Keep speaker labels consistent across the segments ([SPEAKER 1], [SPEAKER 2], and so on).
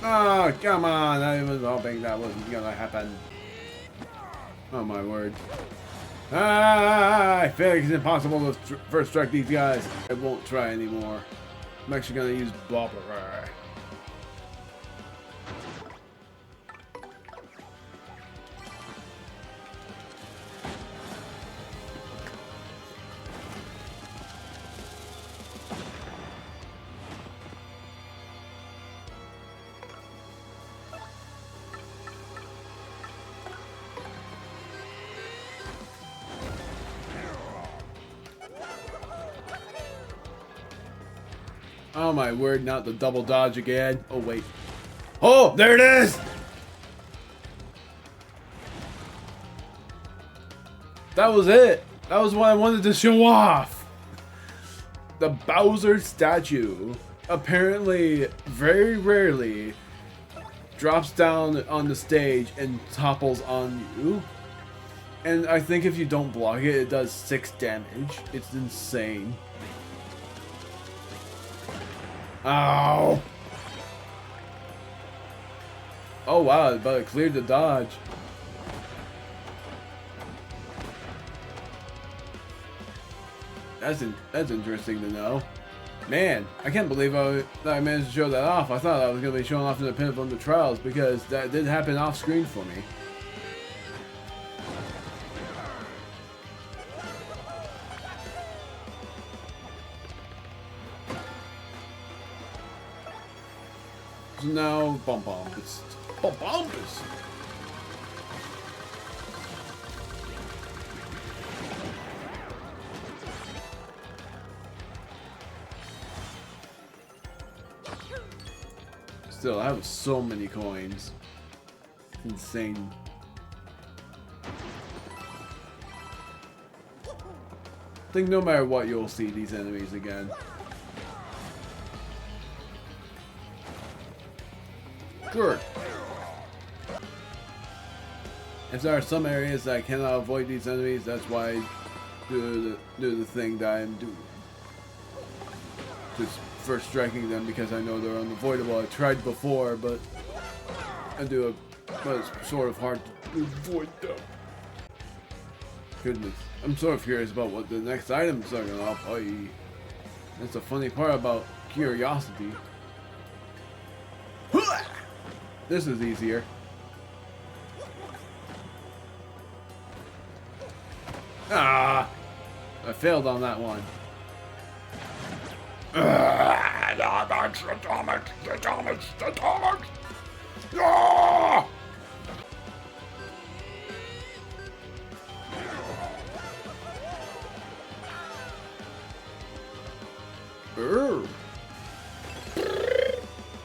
[SPEAKER 1] Oh, come on. I was hoping that wasn't gonna happen. Oh my word. I feel like it's impossible to first strike these guys. I won't try anymore. I'm actually gonna use blah blah blah. Oh my word, not the double dodge again. Oh wait. Oh, there it is! That was it. That was what I wanted to show off. The Bowser statue apparently very rarely drops down on the stage and topples on you. And I think if you don't block it, it does 6 damage. It's insane. Ow! Oh wow, but it cleared the dodge. That's interesting to know. Man, I can't believe that I managed to show that off. I thought I was going to be showing off in the Pinnacle of the Trials because that did happen off screen for me. So now, Bombus. Bombus! Still, I have so many coins. Insane. I think no matter what, you'll see these enemies again. Good. If there are some areas that I cannot avoid these enemies, that's why I do the thing that I'm doing. Just first striking them because I know they're unavoidable. I tried before, but but it's sort of hard to avoid them. Goodness. I'm sort of curious about what the next items are gonna be. That's the funny part about curiosity. This is easier. Ah! I failed on that one. Atomics! Ah!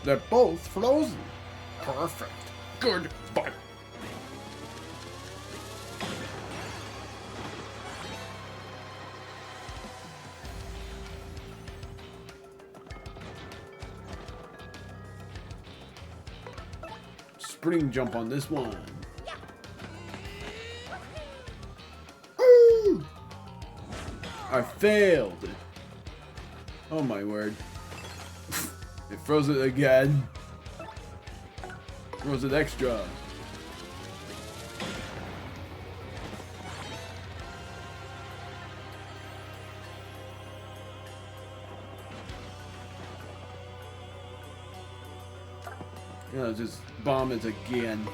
[SPEAKER 1] They're both frozen. Perfect. Good. Bye. Spring jump on this one. Woo! I failed. Oh my word. It froze it again. Froze it extra. Yeah, just bomb it again.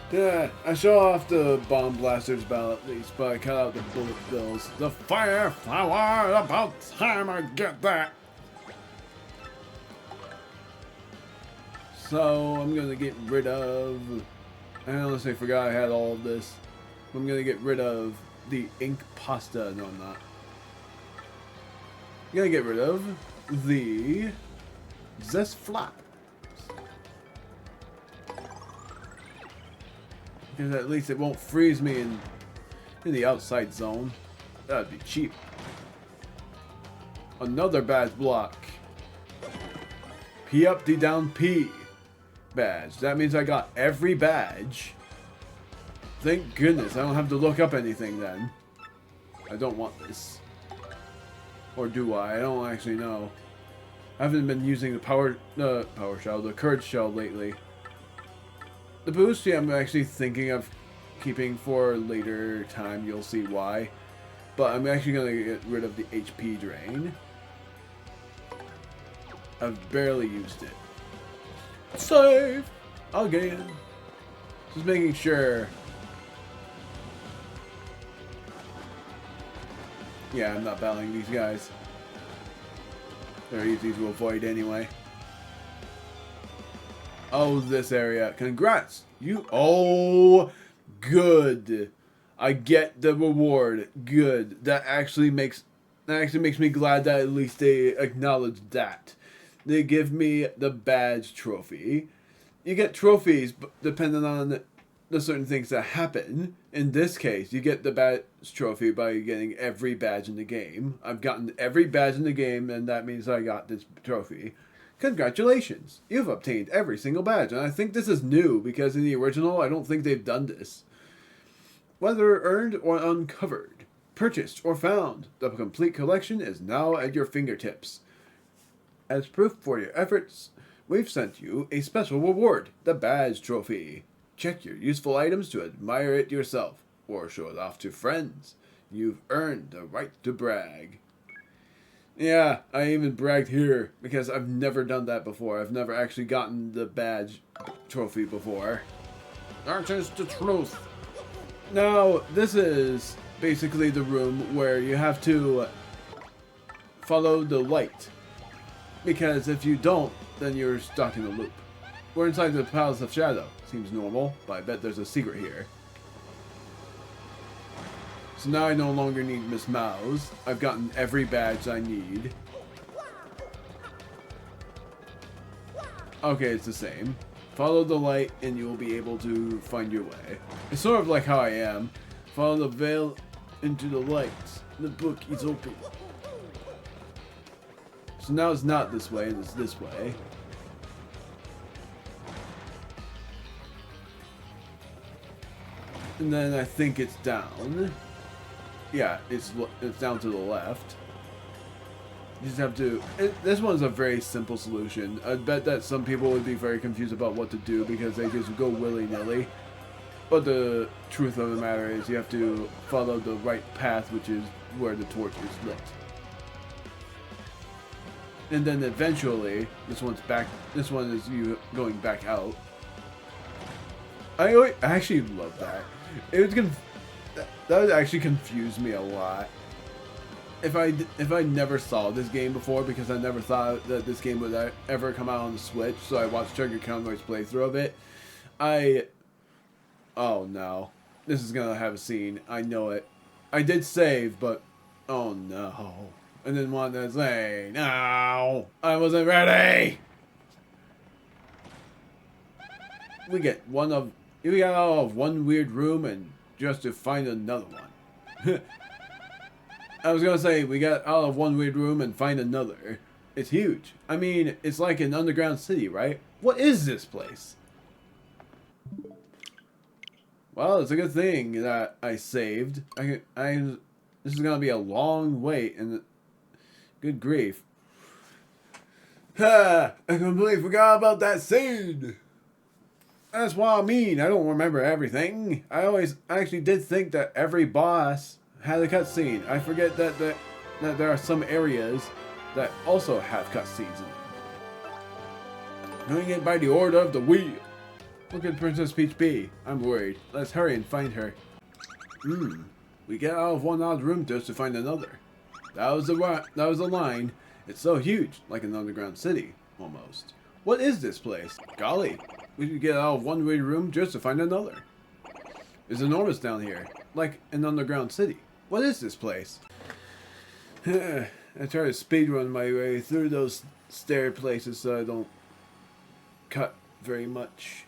[SPEAKER 1] Yeah, I show off the bomb blaster's bell at least, but I cut out the bullet bills. The fire flower, about time I get that. So I'm gonna get rid of. I honestly forgot I had all of this. I'm gonna get rid of the ink pasta. No, I'm not. I'm gonna get rid of the zest flap. Because at least it won't freeze me in the outside zone. That'd be cheap. Another badge block. P up, D down, P badge. That means I got every badge Thank goodness, I don't have to look up anything then. I don't want this. Or do I? I don't actually know. I haven't been using the power shell, the courage shell lately. The boost, yeah, I'm actually thinking of keeping for later time. You'll see why. But I'm actually going to get rid of the HP drain. I've barely used it. Save! Again. Just making sure. Yeah, I'm not battling these guys. They're easy to avoid anyway. Oh, this area. Congrats! Oh, good. I get the reward. Good. That actually makes me glad that at least they acknowledge that. They give me the badge trophy. You get trophies depending on the certain things that happen. In this case, you get the badge trophy by getting every badge in the game. I've gotten every badge in the game, and that means I got this trophy. Congratulations! You've obtained every single badge, and I think this is new, because in the original, I don't think they've done this. Whether earned or uncovered, purchased or found, the complete collection is now at your fingertips. As proof for your efforts, we've sent you a special reward, the badge trophy. Check your useful items to admire it yourself, or show it off to friends. You've earned the right to brag. Yeah, I even bragged here, because I've never done that before. I've never actually gotten the badge trophy before. That is the truth. Now, this is basically the room where you have to follow the light. Because if you don't, then you're stuck in a loop. We're inside the Palace of Shadow. Seems normal, but I bet there's a secret here. So now I no longer need Miss Mouse. I've gotten every badge I need. Okay, it's the same. Follow the light and you will be able to find your way. It's sort of like how I am. Follow the veil into the light. The book is open. So now it's not this way, it's this way. And then I think it's down. Yeah, it's down to the left. You just have to... this one's a very simple solution. I bet that some people would be very confused about what to do because they just go willy-nilly. But the truth of the matter is you have to follow the right path, which is where the torch is lit. And then eventually, this one is you going back out. I actually love that. That would actually confuse me a lot. If I never saw this game before, because I never thought that this game would ever come out on the Switch, so I watched Trigger Conroy's playthrough of it. Oh no, this is gonna have a scene. I know it. I did save, but oh no. And then one to say, no, I wasn't ready. We got out of one weird room and just to find another one. I was gonna say, we got out of one weird room and find another. It's huge. I mean, it's like an underground city, right? What is this place? Well, it's a good thing that I saved. This is gonna be a long wait, and good grief. Ha! I completely forgot about that scene. That's what I mean. I don't remember everything. I actually did think that every boss had a cutscene. I forget that there are some areas that also have cutscenes in them. Doing it by the order of the wheel. Where could Princess Peach be? I'm worried. Let's hurry and find her. We get out of one odd room just to find another. That was the line. It's so huge, like an underground city, almost. What is this place? Golly, we could get out of one weird room just to find another. It's enormous down here, like an underground city. What is this place? I try to speedrun my way through those stair places so I don't cut very much.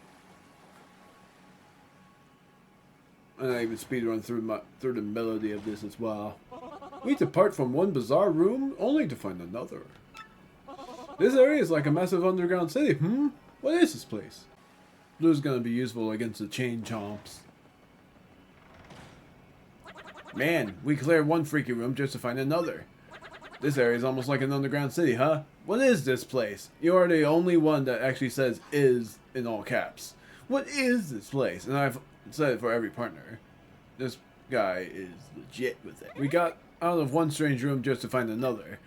[SPEAKER 1] And I even speedrun through the melody of this as well. We depart from one bizarre room only to find another. This area is like a massive underground city. What is this place? Blue's gonna be useful against the chain chomps. Man, we cleared one freaky room just to find another. This area is almost like an underground city, huh? What is this place? You are the only one that actually says "is" in all caps. What is this place? And I've said it for every partner. This guy is legit with it. We got out of one strange room just to find another.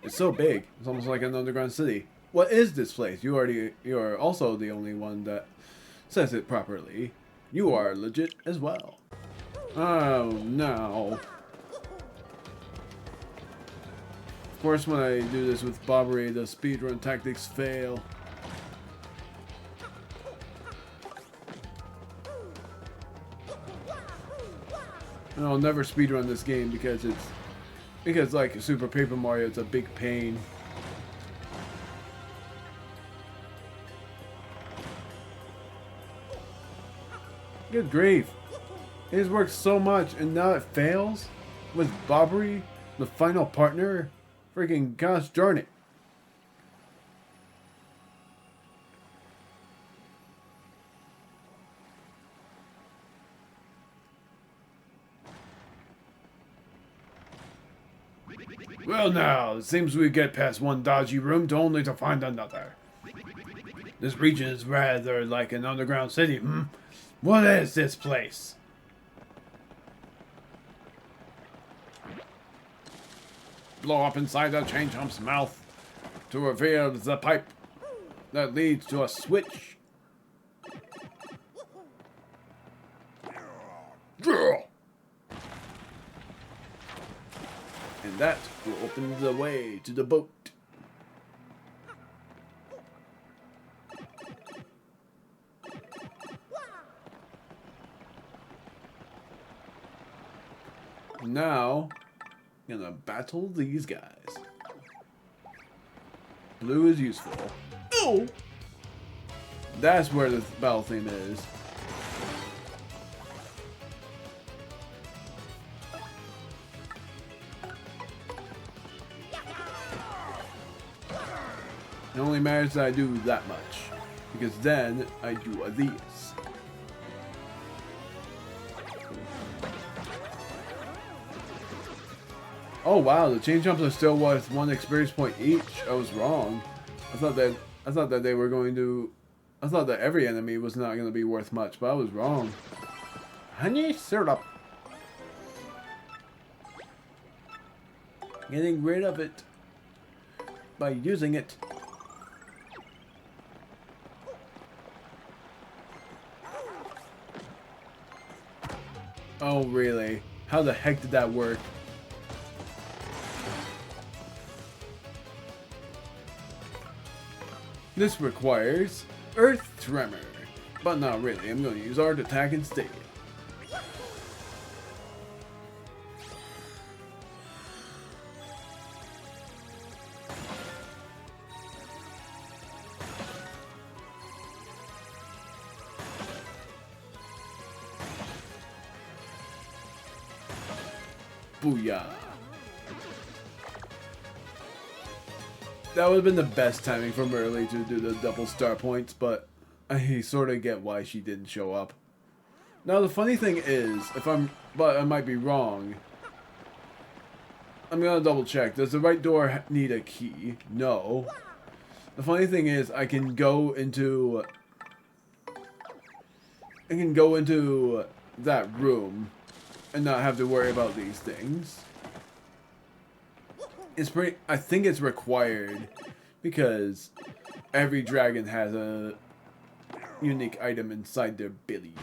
[SPEAKER 1] It's so big. It's almost like an underground city. What is this place? You are also the only one that says it properly. You are legit as well. Oh no. Of course, when I do this with Bobbery, the speedrun tactics fail. And I'll never speedrun this game because like Super Paper Mario, it's a big pain. Good grief. It has worked so much and now it fails? With Bobbery, the final partner? Freaking gosh darn it. Well now, it seems we get past one dodgy room only to find another. This region is rather like an underground city, hmm? What is this place? Blow up inside the chain jump's mouth to reveal the pipe that leads to a switch. And that will open the way to the boat. Now, gonna battle these guys. Blue is useful. Oh! That's where the battle theme is. It only matters that I do that much, because then I do these. Oh wow, the chain jumps are still worth 1 experience point each. I was wrong. I thought that they were going to. I thought that every enemy was not going to be worth much, but I was wrong. Honey syrup. Getting rid of it by using it. Oh really? How the heck did that work? This requires Earth Tremor, but not really. I'm going to use Art Attack instead. Booyah. That would have been the best timing for Merly to do the double star points, but I sort of get why she didn't show up. Now the funny thing is, but I might be wrong. I'm gonna double check. Does the right door need a key? No. The funny thing is, I can go into that room and not have to worry about these things. I think it's required because every dragon has a unique item inside their bellies.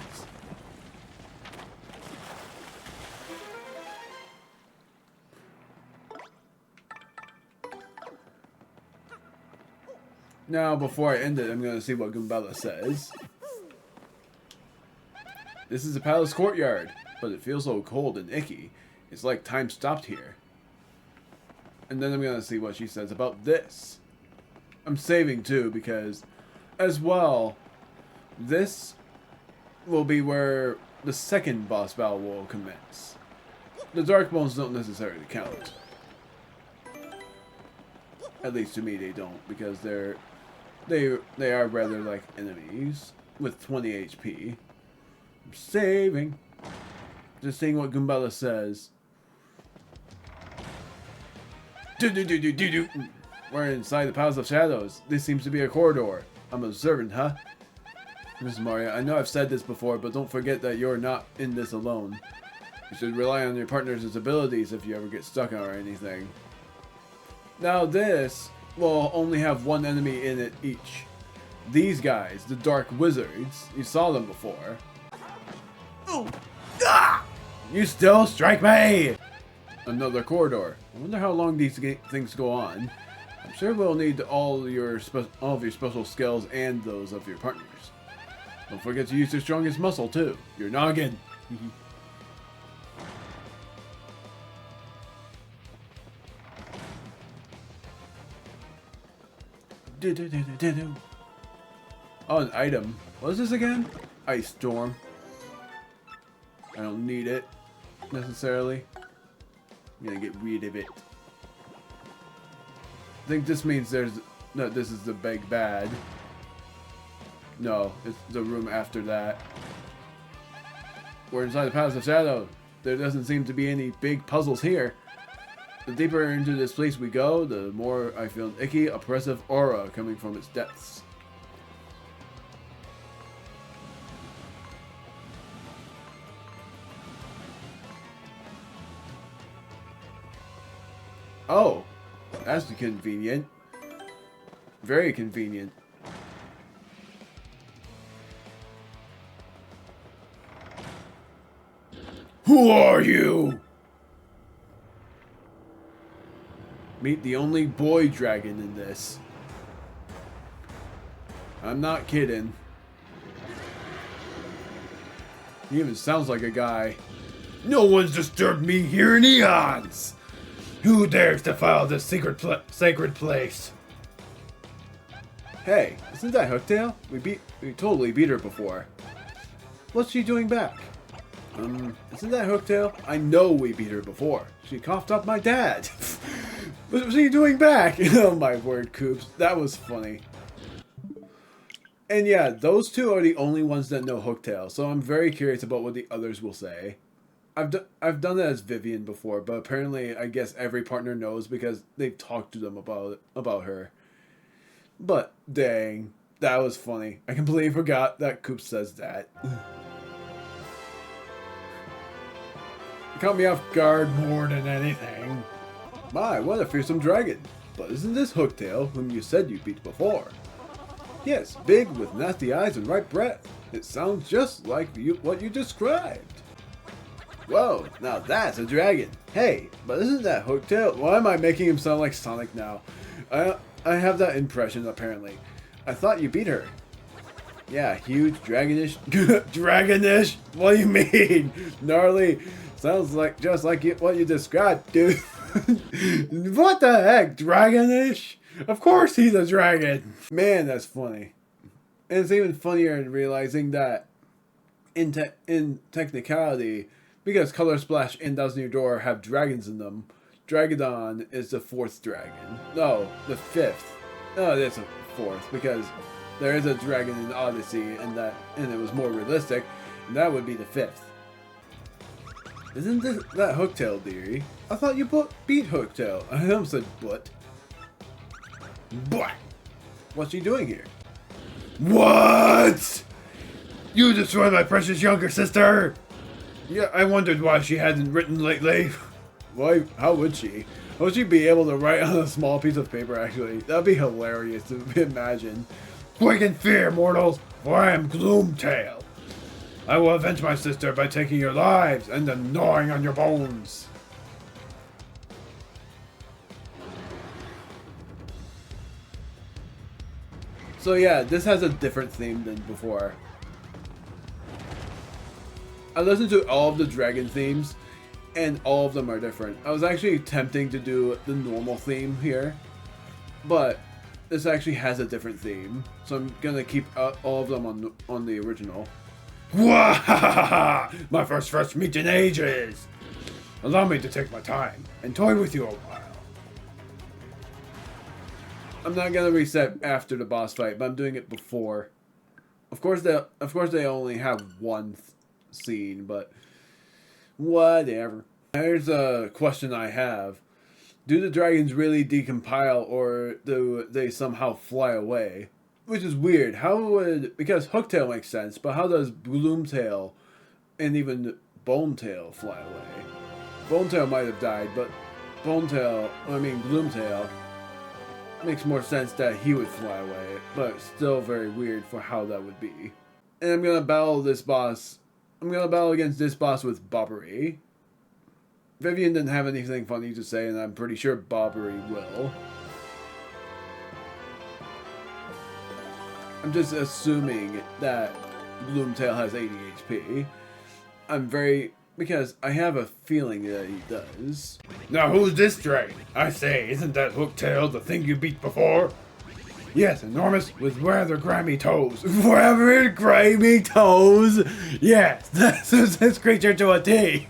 [SPEAKER 1] Now, before I end it, I'm going to see what Goombella says. This is a palace courtyard, but it feels so cold and icky. It's like time stopped here. And then I'm going to see what she says about this. I'm saving too because, as well, this will be where the second boss battle will commence. The Dark Bones don't necessarily count. At least to me they don't, because they are rather like enemies with 20 HP. I'm saving. Just seeing what Goombella says. Do-do-do-do-do-do. We're inside the Palace of Shadows. This seems to be a corridor. I'm observant, huh? Miss Maria, I know I've said this before, but don't forget that you're not in this alone. You should rely on your partner's abilities if you ever get stuck or anything. Now this will only have one enemy in it each. These guys, the Dark Wizards, you saw them before. Ooh. Ah! You still strike me! Another corridor. I wonder how long these things go on. I'm sure we'll need all of your special skills and those of your partners. Don't forget to use your strongest muscle too, your noggin. Oh, an item. What is this again? Ice Storm. I don't need it necessarily. I'm gonna get rid of it. I think this means there's no. This is the big bad. No, it's the room after that. We're inside the Palace of Shadow. There doesn't seem to be any big puzzles here. The deeper into this place we go, the more I feel an icky, oppressive aura coming from its depths. Oh, that's convenient. Very convenient. Who are you? Meet the only boy dragon in this. I'm not kidding. He even sounds like a guy. No one's disturbed me here in eons! Who dares defile this sacred place? Hey, isn't that Hooktail? We totally beat her before. What's she doing back? Isn't that Hooktail? I know we beat her before. She coughed up my dad. What was he doing back? Oh my word, Coops. That was funny. And yeah, those two are the only ones that know Hooktail, so I'm very curious about what the others will say. I've done that as Vivian before, but apparently I guess every partner knows because they've talked to them about her. But dang, that was funny. I completely forgot that Coops says that. It caught me off guard more than anything. My, what a fearsome dragon. But isn't this Hooktail, whom you said you beat before? Yes, big with nasty eyes and right breath. It sounds just like what you described. Whoa, now that's a dragon. Hey, but isn't that Hooktail? Why am I making him sound like Sonic now? I have that impression apparently. I thought you beat her. Yeah, huge, dragonish. Dragonish? What do you mean? Gnarly. Sounds like just like what you described, dude. What the heck? Dragonish? Of course he's a dragon. Man, that's funny. And it's even funnier in realizing that in technicality, because Color Splash and Thousand Year Door have dragons in them, Dragodon is the 4th dragon. No, the 5th. No, it's a 4th because there is a dragon in Odyssey and it was more realistic, and that would be the 5th. Isn't that Hooktail, dearie? I thought you beat Hooktail. I almost said but. But what's she doing here? What? You destroyed my precious younger sister! Yeah, I wondered why she hadn't written lately. Why? How would she? How would she be able to write on a small piece of paper, actually? That'd be hilarious to imagine. Quake in fear, mortals, for I am Gloomtail. I will avenge my sister by taking your lives and then gnawing on your bones. So yeah, this has a different theme than before. I listened to all of the dragon themes, and all of them are different. I was actually attempting to do the normal theme here, but this actually has a different theme, so I'm gonna keep all of them on the original. Wahahaha! My first meet in ages! Allow me to take my time and toy with you a while. I'm not gonna reset after the boss fight, but I'm doing it before. Of course they only have one scene, but Whatever. Here's a question I have. Do the dragons really decompile, or do they somehow fly away? Which is weird. How would... Because Hooktail makes sense, but how does Gloomtail and even Bonetail fly away? Bonetail might have died, but Gloomtail makes more sense that he would fly away, but still very weird for how that would be. And I'm gonna battle this boss. I'm gonna battle against this boss with Bobbery. Vivian didn't have anything funny to say, and I'm pretty sure Bobbery will. I'm just assuming that Gloomtail has 80 HP. Because I have a feeling that he does. Now who's this dragon? I say, isn't that Hooktail the thing you beat before? Yes, enormous with rather grimy toes. Rather grimy toes? Yes, that's this creature to a T.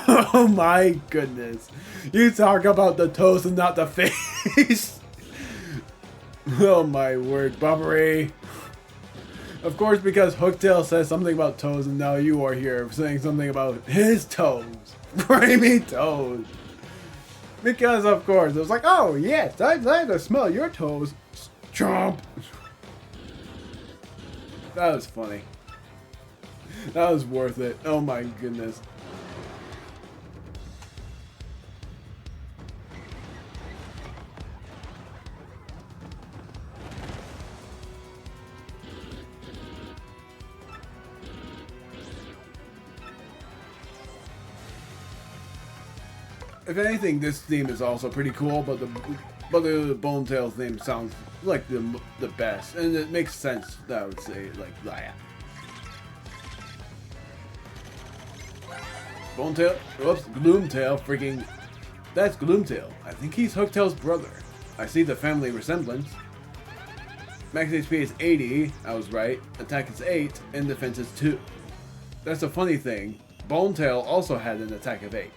[SPEAKER 1] Oh my goodness. You talk about the toes and not the face. Oh my word, Bobbery. Of course, because Hooktail says something about toes, and now you are here saying something about his toes. Grimy toes. Because, of course, it was like, oh, yes, I'd like to smell your toes. Chomp. That was funny. That was worth it. Oh my goodness. If anything, this theme is also pretty cool, but the Bonetail theme sounds like the best, and it makes sense that I would say like that. Bonetail, oops, Gloomtail, freaking, that's Gloomtail. I think he's Hooktail's brother. I see the family resemblance. Max HP is 80, I was right. Attack is 8, and defense is 2. That's a funny thing. Bonetail also had an attack of 8.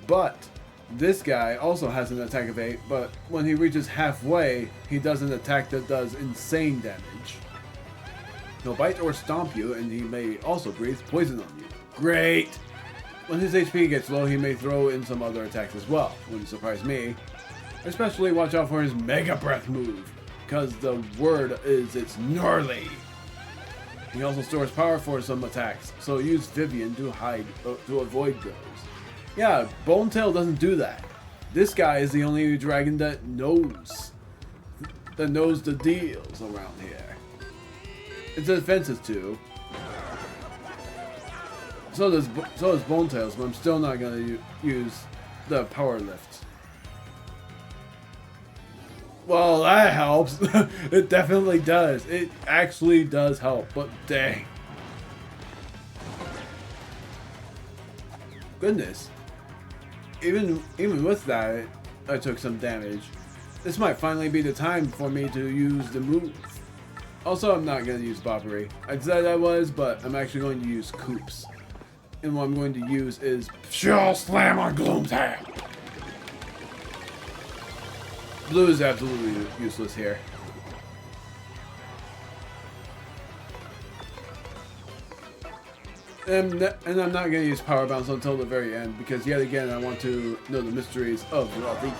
[SPEAKER 1] But this guy also has an attack of 8, but when he reaches halfway, he does an attack that does insane damage. He'll bite or stomp you, and he may also breathe poison on you. Great! When his HP gets low, he may throw in some other attacks as well. Wouldn't surprise me. Especially watch out for his Mega Breath move, because the word is it's gnarly. He also stores power for some attacks, so use Vivian to avoid those. Yeah, Bonetail doesn't do that. This guy is the only dragon that knows the deals around here. It's defenses too. So does Bonetail's, but I'm still not gonna use the power lift. Well, that helps. It definitely does. It actually does help, but dang. Goodness. Even with that, I took some damage. This might finally be the time for me to use the move. Also, I'm not going to use Bobbery. I said I was, but I'm actually going to use Coops. And what I'm going to use is Shell Slam on Gloomtail. Blue is absolutely useless here. And I'm not going to use Power Bounce until the very end, because yet again I want to know the mysteries of all these.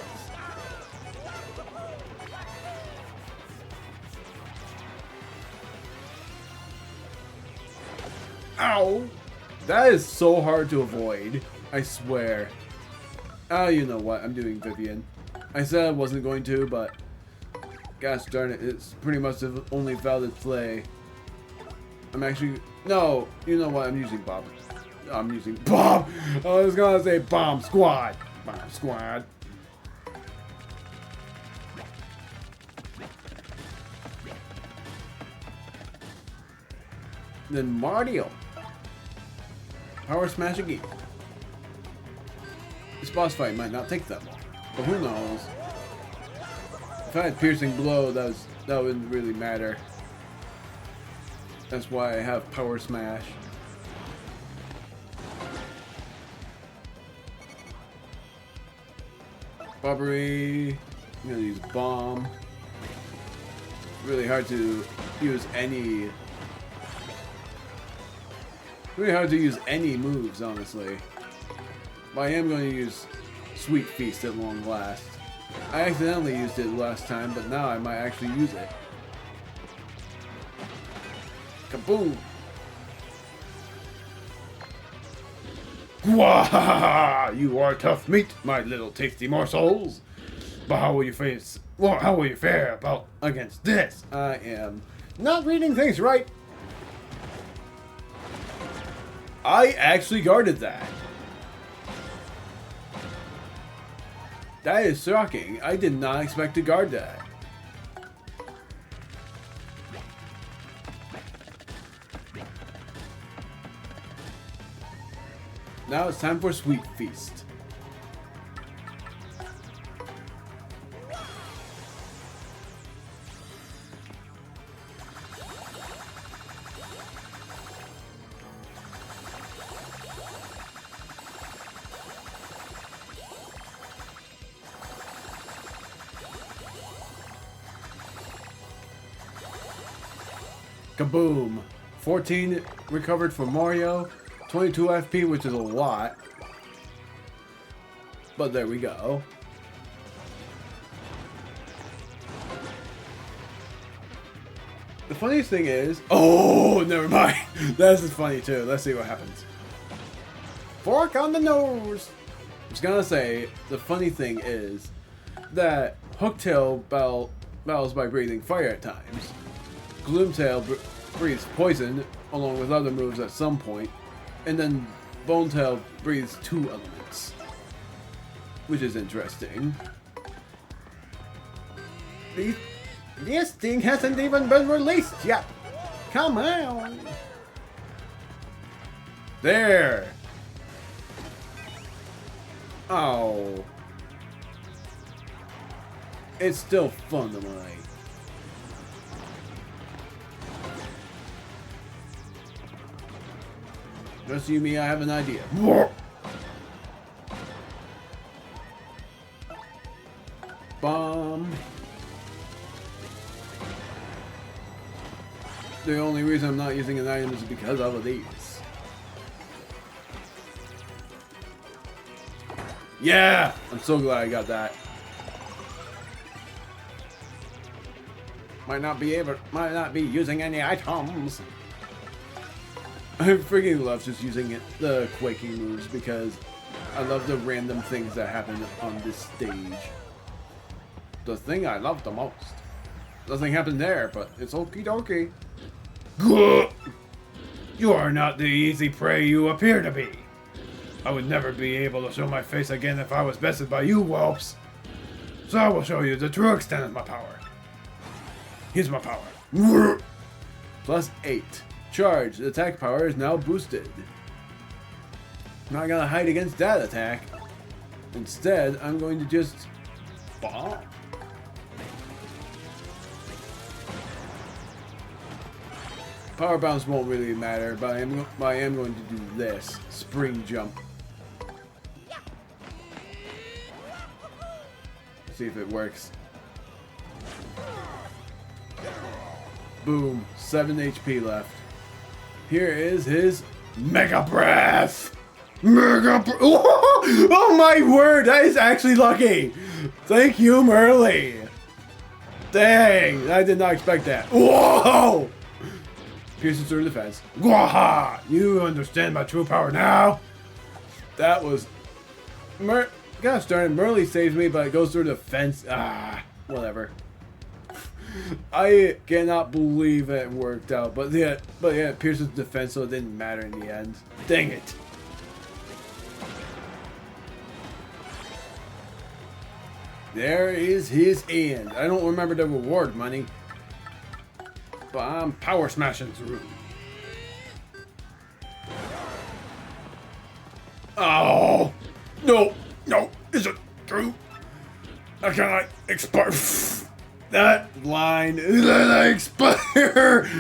[SPEAKER 1] Ow! That is so hard to avoid, I swear. Oh, you know what, I'm doing Vivian. I said I wasn't going to, but gosh darn it, it's pretty much the only valid play. I'm actually... No, you know what? I'm using Bob. I'm using Bob. I was gonna say Bomb Squad. Bomb Squad. Then Mario. Power Smash again. This boss fight might not take that long, but who knows? If I had Piercing Blow, that wouldn't really matter. That's why I have Power Smash. Bobbery. I'm gonna use Bomb. Really hard to use any. Really hard to use any moves, honestly. But I am going to use Sweet Feast at long last. I accidentally used it last time, but now I might actually use it. Kaboom! Wah! You are tough meat, my little tasty morsels. But how will you face? Well, how will you fare about against this? I am not reading things right. I actually guarded that. That is shocking. I did not expect to guard that. Now it's time for Sweet Feast. Kaboom! 14 recovered for Mario, 22 FP, which is a lot. But there we go. The funniest thing is... Oh, never mind. This is funny too. Let's see what happens. Fork on the nose! I was gonna say, the funny thing is that Hooktail battles by breathing fire at times. Gloomtail breathes poison along with other moves at some point, and then Bonetail breathes 2 elements, which is interesting. This thing hasn't even been released yet. Come on. There. Oh. It's still fun to like. Just you me, I have an idea. Bomb. The only reason I'm not using an item is because of these. Yeah! I'm so glad I got that. Might not be using any items. I freaking love just using the quaking moves because I love the random things that happen on this stage. The thing I love the most. Nothing happened there, but it's okie dokie. You are not the easy prey you appear to be. I would never be able to show my face again if I was bested by you whelps. So I will show you the true extent of my power. Here's my power. Plus 8. Charge. The attack power is now boosted. Not gonna hide against that attack. Instead, I'm going to just bomb. Power bounce won't really matter, but I am going to do this. Spring jump. See if it works. Boom. 7 HP left. Here is his Mega Breath! Mega Breath! Oh my word! That is actually lucky! Thank you, Merly! Dang! I did not expect that. Whoa! Pierces through the fence. Gwaha! You understand my true power now? That was... Gosh darn it, Merly saves me, but it goes through the fence. Ah, whatever. I cannot believe it worked out, but yeah, it pierces the fence, so it didn't matter in the end. Dang it! There is his end. I don't remember the reward money, but I'm power smashing through. Oh no, no, is it true? How can I expire? That line, then I expire,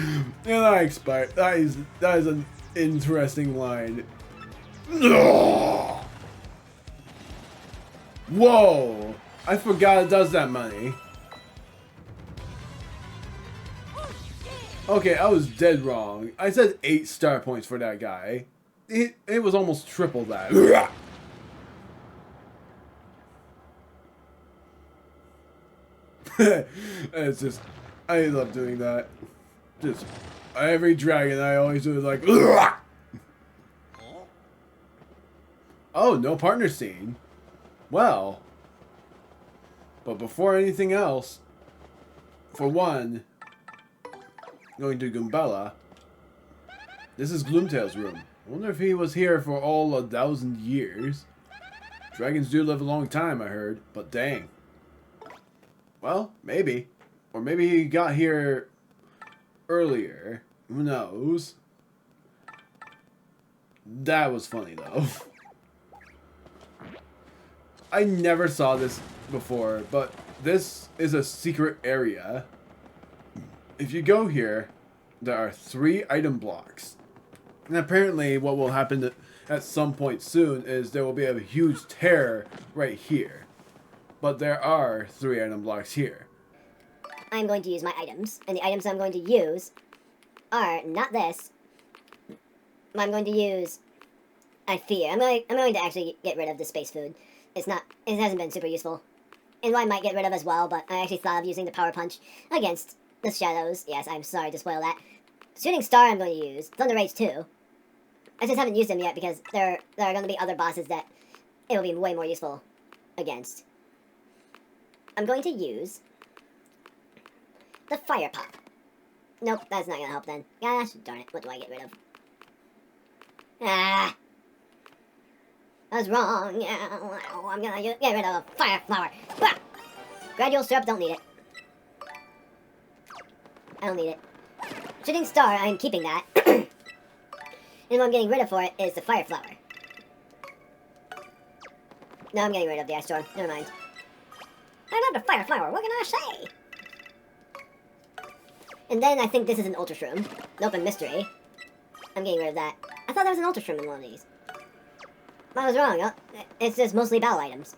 [SPEAKER 1] then I expire. That is an interesting line. Whoa! I forgot it does that money. Okay, I was dead wrong. I said 8 star points for that guy. It was almost triple that. It's just, I love doing that. Just, every dragon I always do is like, ugh! Oh, no partner scene. Well, but before anything else, for one, going to Goombella, this is Gloomtail's room. I wonder if he was here for all 1,000 years. Dragons do live a long time, I heard, but dang. Well, maybe. Or maybe he got here earlier. Who knows? That was funny, though. I never saw this before, but this is a secret area. If you go here, there are 3 item blocks. And apparently what will happen at some point soon is there will be a huge tear right here. But there are 3 item blocks here.
[SPEAKER 2] I'm going to use my items, and the items I'm going to use are not this. I'm going to use, I fear, I'm going to actually get rid of the space food. It hasn't been super useful. And what I might get rid of as well, but I actually thought of using the power punch against the shadows. Yes, I'm sorry to spoil that. Shooting star I'm going to use. Thunder Rage 2. I just haven't used them yet because there are going to be other bosses that it will be way more useful against. I'm going to use the fire pop. Nope, that's not going to help then. Gosh darn it, what do I get rid of? Ah! I was wrong. I'm going to get rid of fire flower. Bah! Gradual syrup, don't need it. I don't need it. Shooting star, I'm keeping that. And what I'm getting rid of for it is the fire flower. No, I'm getting rid of the ice storm. Never mind. I love the fire flower. What can I say? And then I think this is an ultra shroom. Nope, a mystery. I'm getting rid of that. I thought there was an ultra shroom in one of these. I was wrong. It's just mostly battle items.